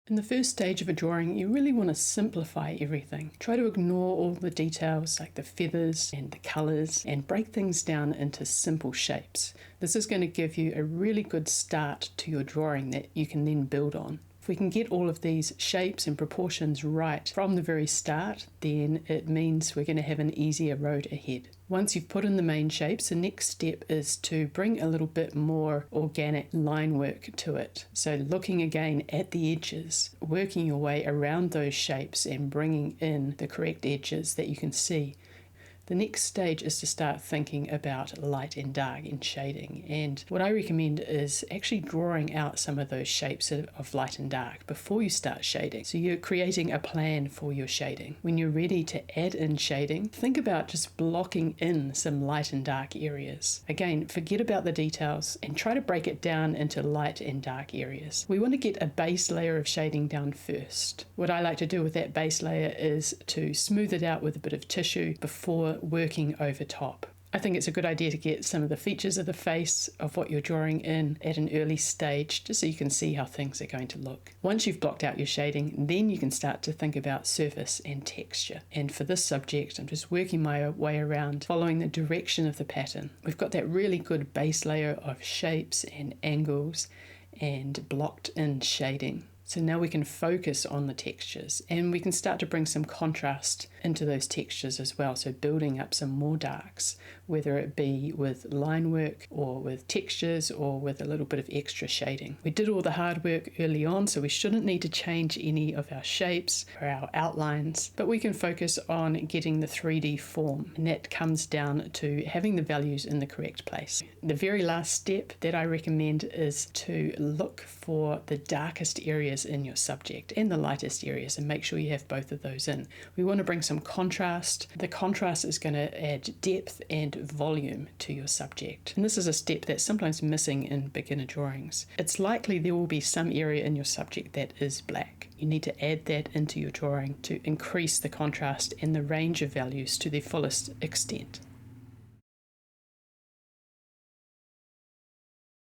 In the first stage of a drawing, you really want to simplify everything. Try to ignore all the details like the feathers and the colours and break things down into simple shapes. This is going to give you a really good start to your drawing that you can then build on. If we can get all of these shapes and proportions right from the very start, then it means we're going to have an easier road ahead. Once you've put in the main shapes, the next step is to bring a little bit more organic line work to it. So looking again at the edges, working your way around those shapes and bringing in the correct edges that you can see. The next stage is to start thinking about light and dark and shading. And what I recommend is actually drawing out some of those shapes of light and dark before you start shading. So you're creating a plan for your shading. When you're ready to add in shading, think about just blocking in some light and dark areas. Again, forget about the details and try to break it down into light and dark areas. We want to get a base layer of shading down first. What I like to do with that base layer is to smooth it out with a bit of tissue before working over top. I think it's a good idea to get some of the features of the face of what you're drawing in at an early stage, just so you can see how things are going to look. Once you've blocked out your shading, then you can start to think about surface and texture. And for this subject, I'm just working my way around following the direction of the pattern. We've got that really good base layer of shapes and angles and blocked in shading. So now we can focus on the textures and we can start to bring some contrast into those textures as well. So building up some more darks, whether it be with line work or with textures or with a little bit of extra shading. We did all the hard work early on, so we shouldn't need to change any of our shapes or our outlines, but we can focus on getting the 3D form, and that comes down to having the values in the correct place. The very last step that I recommend is to look for the darkest areas in your subject and the lightest areas and make sure you have both of those in. We want to bring some contrast. The contrast is going to add depth and volume to your subject. And this is a step that's sometimes missing in beginner drawings. It's likely there will be some area in your subject that is black. You need to add that into your drawing to increase the contrast and the range of values to their fullest extent.